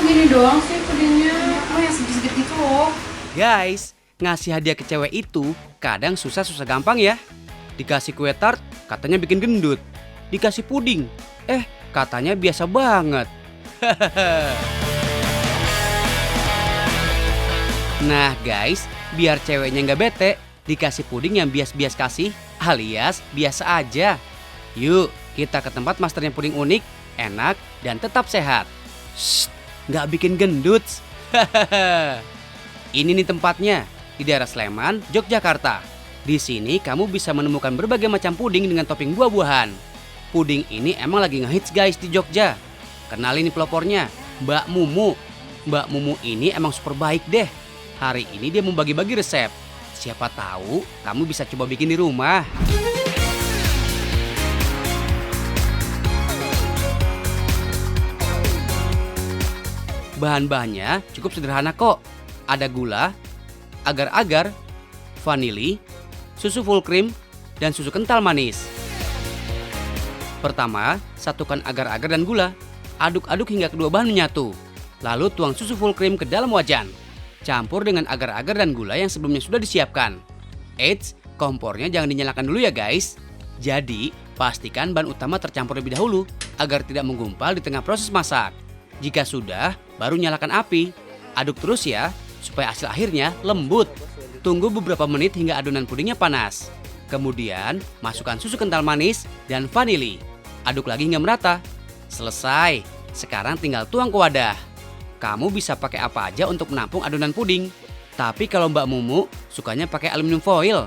segini doang sih pudingnya? Oh yang segit-segit gitu loh. Guys, ngasih hadiah ke cewek itu kadang susah-susah gampang ya. Dikasih kue tart, katanya bikin gendut. Dikasih puding, katanya biasa banget. Nah guys, biar ceweknya nggak bete, dikasih puding yang bias-bias kasih alias biasa aja. Yuk, kita ke tempat masternya puding unik, enak, dan tetap sehat. Shh, nggak bikin gendut. Ini nih tempatnya, di daerah Sleman, Yogyakarta. Di sini kamu bisa menemukan berbagai macam puding dengan topping buah-buahan. Puding ini emang lagi ngehits guys di Jogja. Kenalin nih pelopornya, Mbak Mumu. Mbak Mumu ini emang super baik deh. Hari ini dia mau bagi-bagi resep. Siapa tahu kamu bisa coba bikin di rumah. Bahan-bahannya cukup sederhana kok. Ada gula, agar-agar, vanili, susu full cream, dan susu kental manis. Pertama, satukan agar-agar dan gula. Aduk-aduk hingga kedua bahan menyatu. Lalu tuang susu full cream ke dalam wajan. Campur dengan agar-agar dan gula yang sebelumnya sudah disiapkan. Eits, kompornya jangan dinyalakan dulu ya guys. Jadi, pastikan bahan utama tercampur lebih dahulu agar tidak menggumpal di tengah proses masak. Jika sudah, baru nyalakan api. Aduk terus ya, supaya hasil akhirnya lembut. Tunggu beberapa menit hingga adonan pudingnya panas. Kemudian, masukkan susu kental manis dan vanili. Aduk lagi hingga merata. Selesai, sekarang tinggal tuang ke wadah. Kamu bisa pakai apa aja untuk menampung adonan puding. Tapi kalau Mbak Mumu sukanya pakai aluminium foil.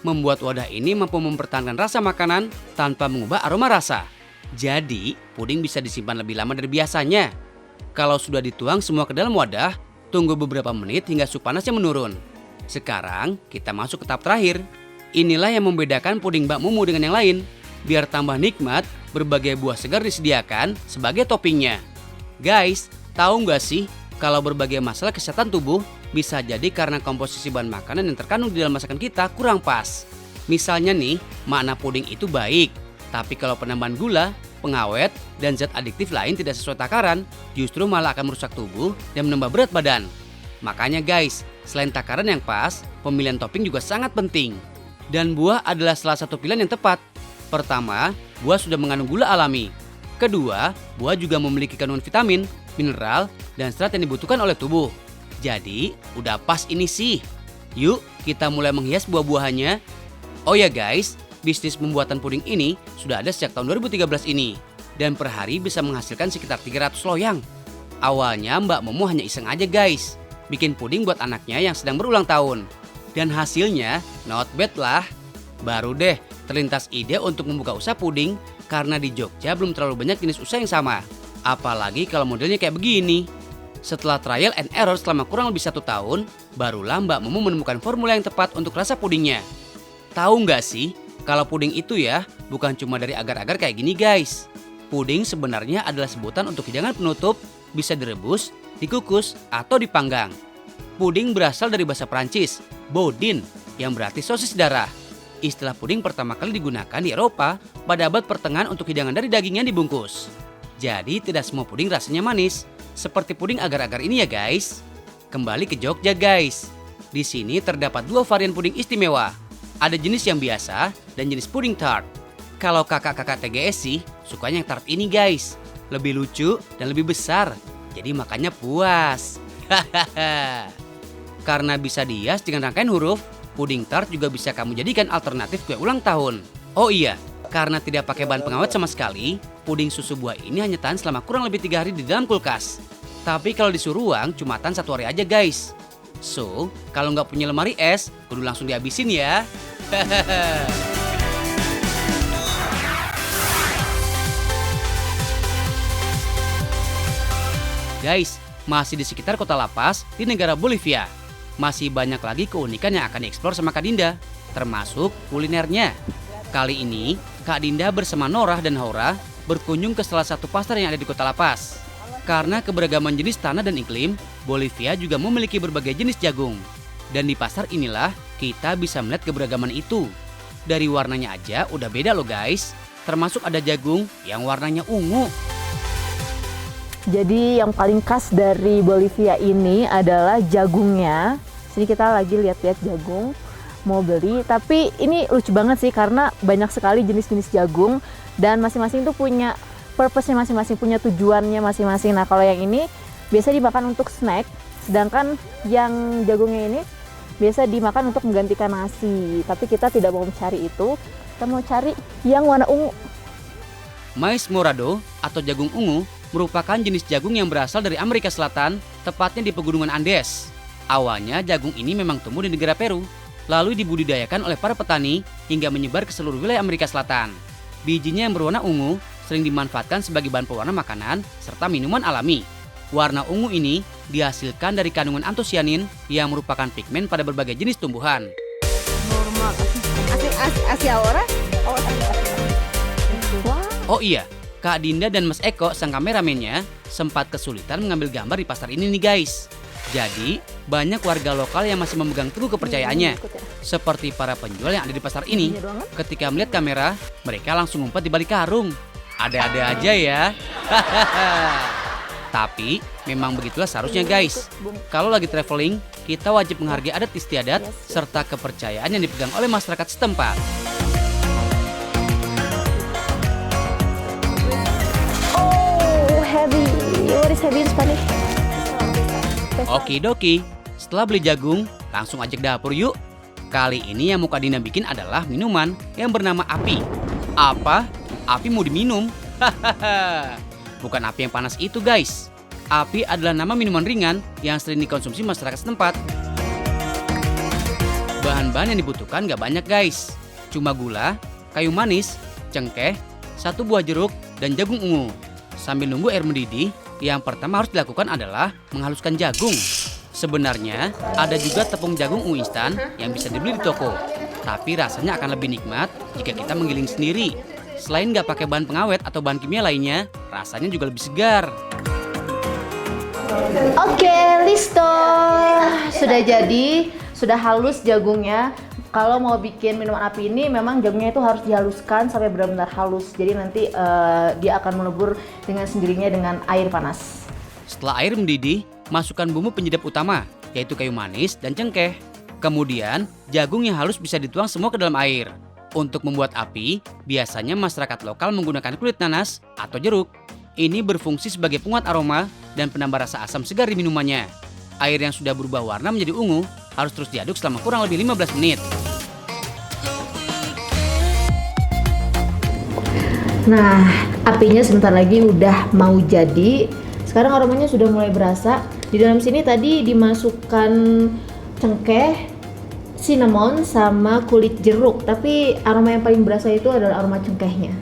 Membuat wadah ini mampu mempertahankan rasa makanan tanpa mengubah aroma rasa. Jadi, puding bisa disimpan lebih lama dari biasanya. Kalau sudah dituang semua ke dalam wadah, tunggu beberapa menit hingga suhu panasnya menurun. Sekarang, kita masuk ke tahap terakhir. Inilah yang membedakan puding Mbak Mumu dengan yang lain. Biar tambah nikmat, berbagai buah segar disediakan sebagai toppingnya. Guys, tahu nggak sih kalau berbagai masalah kesehatan tubuh bisa jadi karena komposisi bahan makanan yang terkandung di dalam masakan kita kurang pas. Misalnya nih, makna puding itu baik, tapi kalau penambahan gula, pengawet, dan zat adiktif lain tidak sesuai takaran, justru malah akan merusak tubuh dan menambah berat badan. Makanya guys, selain takaran yang pas, pemilihan topping juga sangat penting. Dan buah adalah salah satu pilihan yang tepat. Pertama, buah sudah mengandung gula alami. Kedua, buah juga memiliki kandungan vitamin, mineral, dan serat yang dibutuhkan oleh tubuh. Jadi, udah pas ini sih. Yuk, kita mulai menghias buah-buahannya. Oh ya guys, bisnis pembuatan puding ini sudah ada sejak tahun 2013 ini. Dan per hari bisa menghasilkan sekitar 300 loyang. Awalnya Mbak Momo hanya iseng aja guys. Bikin puding buat anaknya yang sedang berulang tahun. Dan hasilnya not bad lah. Baru deh terlintas ide untuk membuka usaha puding karena di Jogja belum terlalu banyak jenis usaha yang sama. Apalagi kalau modelnya kayak begini. Setelah trial and error selama kurang lebih 1 tahun, barulah Mbak Mumu menemukan formula yang tepat untuk rasa pudingnya. Tahu nggak sih, kalau puding itu ya bukan cuma dari agar-agar kayak gini guys. Puding sebenarnya adalah sebutan untuk hidangan penutup, bisa direbus, dikukus, atau dipanggang. Puding berasal dari bahasa Prancis, boudin, yang berarti sosis darah. Istilah puding pertama kali digunakan di Eropa pada abad pertengahan untuk hidangan dari daging yang dibungkus. Jadi tidak semua puding rasanya manis, seperti puding agar-agar ini ya guys. Kembali ke Jogja guys. Di sini terdapat 2 varian puding istimewa. Ada jenis yang biasa dan jenis puding tart. Kalau kakak-kakak TGS sih sukanya yang tart ini guys. Lebih lucu dan lebih besar, jadi makannya puas. Karena bisa dihias dengan rangkaian huruf, puding tart juga bisa kamu jadikan alternatif kue ulang tahun. Oh iya, karena tidak pakai bahan pengawet sama sekali, puding susu buah ini hanya tahan selama kurang lebih 3 hari di dalam kulkas. Tapi kalau di suhu ruang cuma tahan 1 hari aja guys. So, kalau nggak punya lemari es, kudu langsung dihabisin ya. Guys, masih di sekitar kota La Paz di negara Bolivia. Masih banyak lagi keunikan yang akan dieksplor sama Kak Dinda, termasuk kulinernya. Kali ini, Kak Dinda bersama Norah dan Haura berkunjung ke salah satu pasar yang ada di kota La Paz. Karena keberagaman jenis tanah dan iklim, Bolivia juga memiliki berbagai jenis jagung. Dan di pasar inilah kita bisa melihat keberagaman itu. Dari warnanya aja udah beda loh guys. Termasuk ada jagung yang warnanya ungu. Jadi yang paling khas dari Bolivia ini adalah jagungnya. Sini kita lagi lihat-lihat jagung, mau beli. Tapi ini lucu banget sih karena banyak sekali jenis-jenis jagung dan masing-masing tuh punya purpose-nya masing-masing, punya tujuannya masing-masing. Nah kalau yang ini biasa dimakan untuk snack, sedangkan yang jagungnya ini biasa dimakan untuk menggantikan nasi. Tapi kita tidak mau mencari itu, kita mau cari yang warna ungu. Mais morado atau jagung ungu merupakan jenis jagung yang berasal dari Amerika Selatan, tepatnya di pegunungan Andes. Awalnya jagung ini memang tumbuh di negara Peru, lalu dibudidayakan oleh para petani hingga menyebar ke seluruh wilayah Amerika Selatan. Bijinya yang berwarna ungu sering dimanfaatkan sebagai bahan pewarna makanan serta minuman alami. Warna ungu ini dihasilkan dari kandungan antosianin yang merupakan pigmen pada berbagai jenis tumbuhan. Normal. Asia orang? Oh iya, Kak Dinda dan Mas Eko sang kameramennya sempat kesulitan mengambil gambar di pasar ini nih guys. Jadi, banyak warga lokal yang masih memegang teguh kepercayaannya. Seperti para penjual yang ada di pasar ini, ketika melihat kamera, mereka langsung ngumpet di balik karung. Ada-ada aja ya. Tapi, memang begitulah seharusnya guys. Kalau lagi traveling, kita wajib menghargai adat istiadat serta kepercayaan yang dipegang oleh masyarakat setempat. What is heavy in Spanish? Okidoki, setelah beli jagung, langsung ajak dapur yuk. Kali ini yang mau Kak Dina bikin adalah minuman yang bernama api. Apa? Api mau diminum? Hahaha. Bukan api yang panas itu guys. Api adalah nama minuman ringan yang sering dikonsumsi masyarakat setempat. Bahan-bahan yang dibutuhkan gak banyak guys. Cuma gula, kayu manis, cengkeh, 1 buah jeruk, dan jagung ungu. Sambil nunggu air mendidih, yang pertama harus dilakukan adalah menghaluskan jagung. Sebenarnya ada juga tepung jagung ungu instan yang bisa dibeli di toko. Tapi rasanya akan lebih nikmat jika kita menggiling sendiri. Selain nggak pakai bahan pengawet atau bahan kimia lainnya, rasanya juga lebih segar. Oke, listo. Sudah jadi, sudah halus jagungnya. Kalau mau bikin minuman api ini memang jagungnya itu harus dihaluskan sampai benar-benar halus. Jadi nanti dia akan melebur dengan sendirinya dengan air panas. Setelah air mendidih, masukkan bumbu penyedap utama, yaitu kayu manis dan cengkeh. Kemudian, jagung yang halus bisa dituang semua ke dalam air. Untuk membuat api, biasanya masyarakat lokal menggunakan kulit nanas atau jeruk. Ini berfungsi sebagai penguat aroma dan penambah rasa asam segar di minumannya. Air yang sudah berubah warna menjadi ungu harus terus diaduk selama kurang lebih 15 menit. Nah, apinya sebentar lagi udah mau jadi. Sekarang aromanya sudah mulai berasa. Di dalam sini tadi dimasukkan cengkeh, cinnamon, sama kulit jeruk. Tapi aroma yang paling berasa itu adalah aroma cengkehnya.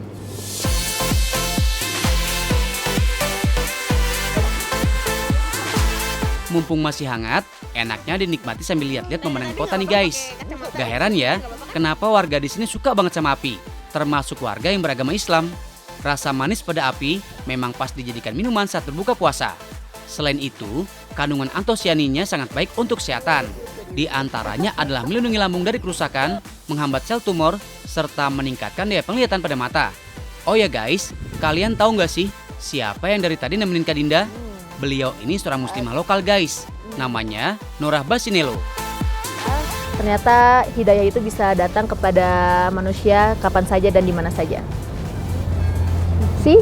Mumpung masih hangat, enaknya dinikmati sambil lihat-lihat pemandangan kota nih guys. Gak heran ya, kenapa warga di sini suka banget sama api. Termasuk warga yang beragama Islam. Rasa manis pada api memang pas dijadikan minuman saat berbuka puasa. Selain itu, kandungan antosianinnya sangat baik untuk kesehatan. Di antaranya adalah melindungi lambung dari kerusakan, menghambat sel tumor, serta meningkatkan daya penglihatan pada mata. Oh ya guys, kalian tahu nggak sih siapa yang dari tadi nemenin Kak Dinda? Beliau ini seorang muslimah lokal guys. Namanya Norah Basinelo. Ternyata hidayah itu bisa datang kepada manusia kapan saja dan di mana saja. See?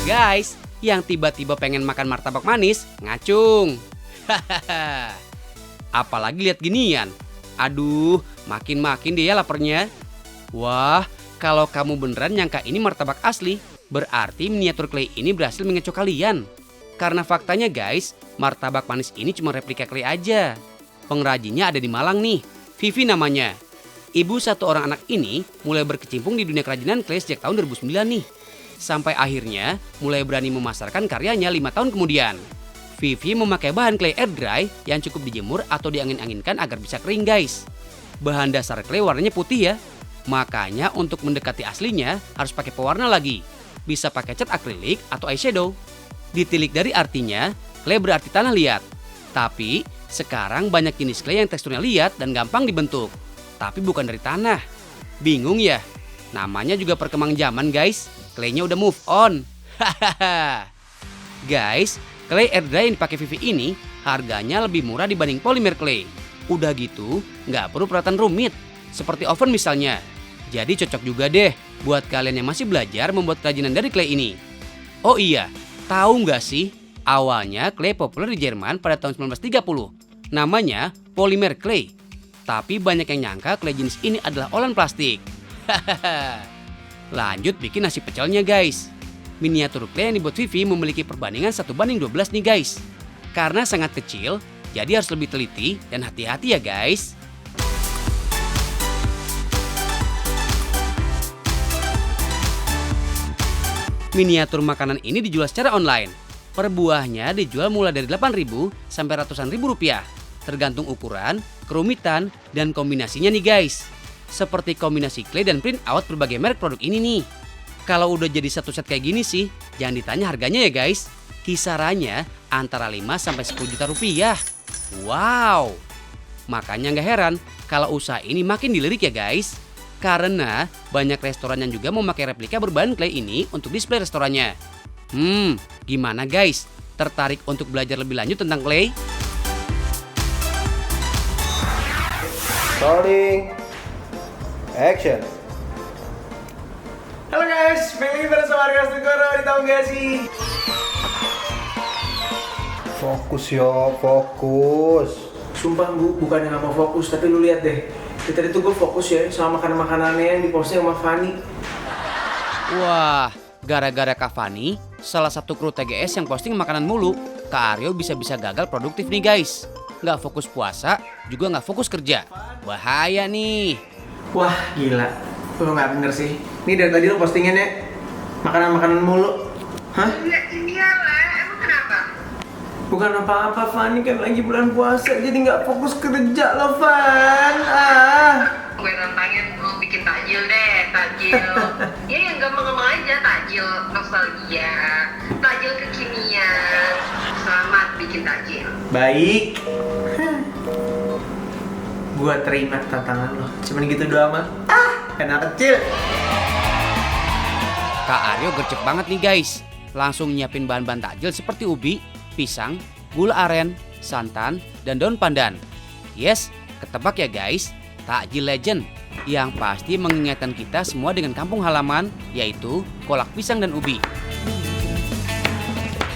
Guys, yang tiba-tiba pengen makan martabak manis, ngacung. Hahaha. Apalagi lihat ginian. Aduh, makin-makin dia laparnya. Wah, kalau kamu beneran nyangka ini martabak asli, berarti miniatur clay ini berhasil mengecoh kalian. Karena faktanya guys, martabak manis ini cuma replika clay aja. Pengrajinnya ada di Malang nih, Vivi namanya. Ibu satu orang anak ini mulai berkecimpung di dunia kerajinan clay sejak tahun 2009 nih. Sampai akhirnya mulai berani memasarkan karyanya 5 tahun kemudian. Vivi memakai bahan clay air dry yang cukup dijemur atau diangin-anginkan agar bisa kering guys. Bahan dasar clay warnanya putih ya. Makanya untuk mendekati aslinya harus pakai pewarna lagi. Bisa pakai cat akrilik atau eyeshadow. Ditilik dari artinya, clay berarti tanah liat. Tapi sekarang banyak jenis clay yang teksturnya liat dan gampang dibentuk. Tapi bukan dari tanah. Bingung ya? Namanya juga perkembangan zaman guys. Claynya udah move on. Hahaha. Guys, clay air dry yang dipakai Vivi ini harganya lebih murah dibanding polymer clay. Udah gitu, nggak perlu perawatan rumit. Seperti oven misalnya. Jadi cocok juga deh buat kalian yang masih belajar membuat kerajinan dari clay ini. Oh iya, tahu nggak sih? Awalnya clay populer di Jerman pada tahun 1930. Namanya polymer clay. Tapi banyak yang nyangka clay jenis ini adalah olahan plastik. Hahaha. Lanjut bikin nasi pecelnya guys. Miniatur clay yang dibuat Vivi memiliki perbandingan 1:12 nih guys. Karena sangat kecil, jadi harus lebih teliti dan hati-hati ya guys. Miniatur makanan ini dijual secara online. Per buahnya dijual mulai dari 8.000 sampai ratusan ribu rupiah. Tergantung ukuran, kerumitan, dan kombinasinya nih guys. Seperti kombinasi clay dan print out berbagai merek produk ini nih. Kalau udah jadi satu set kayak gini sih, jangan ditanya harganya ya guys. Kisarannya antara 5 sampai 10 juta rupiah. Wow. Makanya nggak heran kalau usaha ini makin dilirik ya guys. Karena banyak restoran yang juga memakai replika berbahan clay ini untuk display restorannya. Gimana guys? Tertarik untuk belajar lebih lanjut tentang clay? Rolling. Action. Halo guys, balik lagi bersama Arya Sugoro di Tahu Gak Sih? Fokus yo, fokus. Sumpah Bu, bukannya gak mau fokus, tapi lu lihat deh. Tadi tuh gue fokus ya sama makanan-makanannya yang diposting sama Fanny. Wah, gara-gara Kak Fani, salah satu kru TGS yang posting makanan mulu, Kak Aryo bisa-bisa gagal produktif nih guys. Nggak fokus puasa, juga nggak fokus kerja. Bahaya nih. Wah, gila. Lu gak bener sih. Nih dari tadi lu postingannya makanan-makanan mulu. Hah? Iyalah, emang kenapa? Bukan apa-apa, Fanny kan lagi bulan puasa, jadi nggak fokus kerja loh, Fan. Gue tantangin mau bikin takjil deh, takjil. Ya yang gampang-gampang aja, takjil nostalgia, takjil kekinian. Selamat bikin takjil. Baik. Gua terima tantangan lo. Cuman gitu doang mah. Anak kecil. Kak Aryo gercep banget nih guys. Langsung nyiapin bahan-bahan takjil seperti ubi, pisang, gula aren, santan, dan daun pandan. Yes, ketebak ya guys, takjil legend yang pasti mengingatkan kita semua dengan kampung halaman, yaitu kolak pisang dan ubi.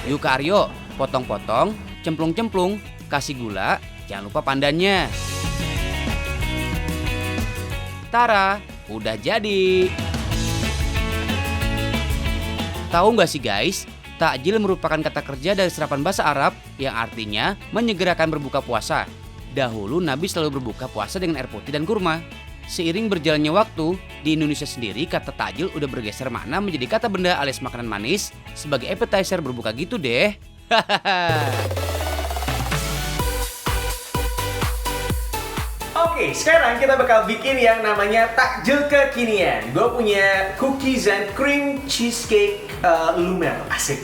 Yuk Kak Aryo, potong-potong, cemplung-cemplung, kasih gula, jangan lupa pandannya. Tara, udah jadi. Tahu nggak sih guys, takjil merupakan kata kerja dari serapan bahasa Arab yang artinya menyegerakan berbuka puasa. Dahulu Nabi selalu berbuka puasa dengan air putih dan kurma. Seiring berjalannya waktu, di Indonesia sendiri kata takjil udah bergeser makna menjadi kata benda alias makanan manis sebagai appetizer berbuka gitu deh. Oke, sekarang kita bakal bikin yang namanya takjil kekinian. Gue punya cookies and cream cheesecake lumer. Asik.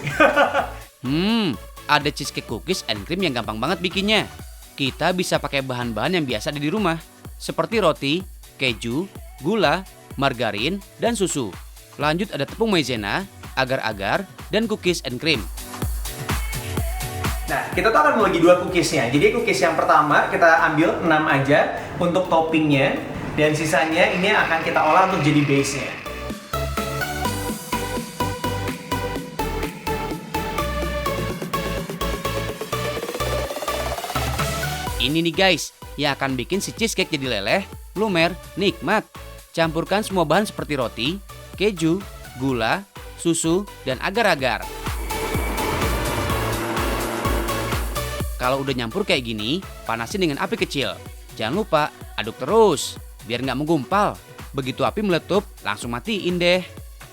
Ada cheesecake cookies and cream yang gampang banget bikinnya. Kita bisa pakai bahan-bahan yang biasa ada di rumah, seperti roti, keju, gula, margarin, dan susu. Lanjut ada tepung maizena, agar-agar, dan cookies and cream. Nah, kita tuh akan membagi dua cookiesnya. Jadi cookies yang pertama kita ambil 6 aja untuk toppingnya. Dan sisanya ini akan kita olah untuk jadi base-nya. Ini nih guys, yang akan bikin si cheesecake jadi leleh, lumer, nikmat. Campurkan semua bahan seperti roti, keju, gula, susu, dan agar-agar. Kalau udah nyampur kayak gini, panasin dengan api kecil. Jangan lupa aduk terus, biar nggak menggumpal. Begitu api meletup, langsung matiin deh.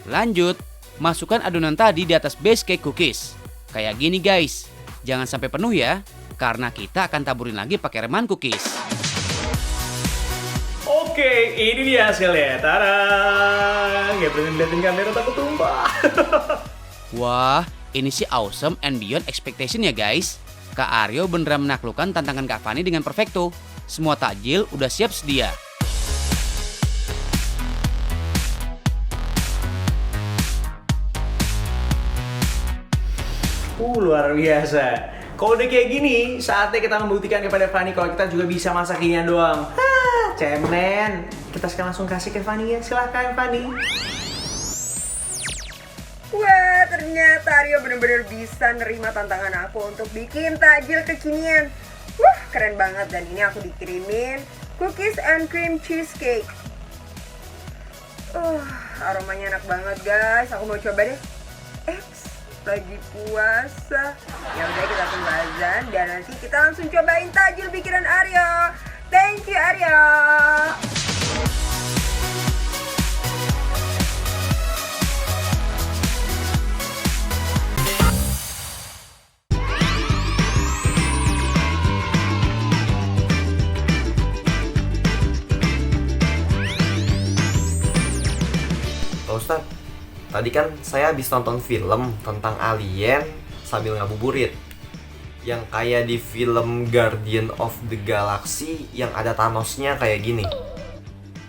Lanjut, masukkan adonan tadi di atas base cake cookies. Kayak gini guys, jangan sampai penuh ya, karena kita akan taburin lagi pakai remahan cookies. Oke, ini dia hasilnya. Tada! Nggak berani liatin kamera takut tumpah. Wah, Ini sih awesome and beyond expectation ya guys. Kak Aryo beneran menaklukkan tantangan Kak Fani dengan perfecto. Semua takjil udah siap sedia. Luar biasa. Kalau udah kayak gini, saatnya kita membuktikan kepada Fani kalau kita juga bisa masak ginian doang. Hah, cemen. Kita sekarang langsung kasih ke Fani ya. Silahkan Fani. Wah, ternyata Aryo bener-bener bisa nerima tantangan aku untuk bikin takjil kekinian. Wah, keren banget. Dan ini aku dikirimin cookies and cream cheesecake. Aromanya enak banget guys. Aku mau coba deh. Lagi puasa. Ya udah, kita tunggu azan dan nanti kita langsung cobain takjil bikinan Aryo. Thank you Aryo. Pak Ustadz, tadi kan saya habis nonton film tentang alien sambil ngabuburit. Yang kayak di film Guardian of the Galaxy yang ada Thanosnya kayak gini.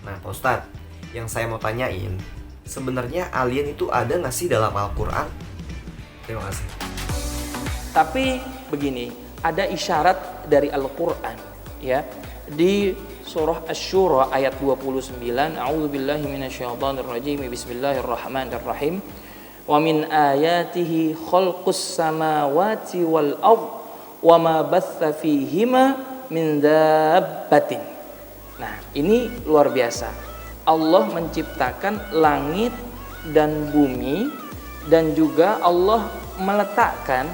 Nah Pak Ustadz, yang saya mau tanyain, sebenarnya alien itu ada nggak sih dalam Al-Quran? Terima kasih. Tapi begini, ada isyarat dari Al-Quran ya. Di surah Asy-Syura ayat 29, A'udzubillahi minasyaitonirrajim. Bismillahirrahmanirrahim. Wa min ayatihi khalqus samawati wal ard wa ma batha fihima min dabbatin. Nah, ini luar biasa. Allah menciptakan langit dan bumi, dan juga Allah meletakkan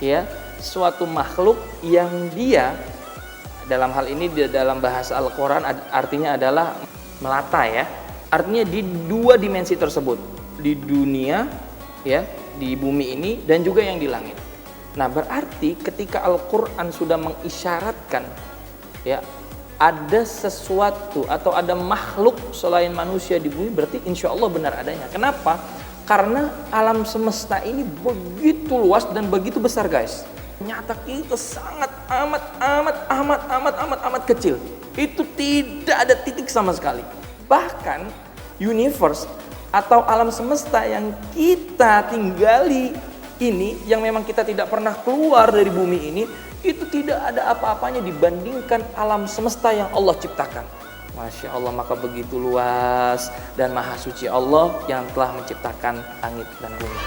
ya suatu makhluk yang dia, dalam hal ini dalam bahasa Al-Quran artinya adalah melata ya. Artinya di dua dimensi tersebut, di dunia ya, di bumi ini dan juga yang di langit. Nah, berarti ketika Al-Quran sudah mengisyaratkan ya ada sesuatu atau ada makhluk selain manusia di bumi, berarti insya Allah benar adanya. Kenapa? Karena alam semesta ini begitu luas dan begitu besar guys. Ternyata kita sangat amat kecil. Itu tidak ada titik sama sekali. Bahkan universe atau alam semesta yang kita tinggali ini, yang memang kita tidak pernah keluar dari bumi ini, itu tidak ada apa-apanya dibandingkan alam semesta yang Allah ciptakan. Masya Allah, maka begitu luas dan maha suci Allah yang telah menciptakan langit dan bumi.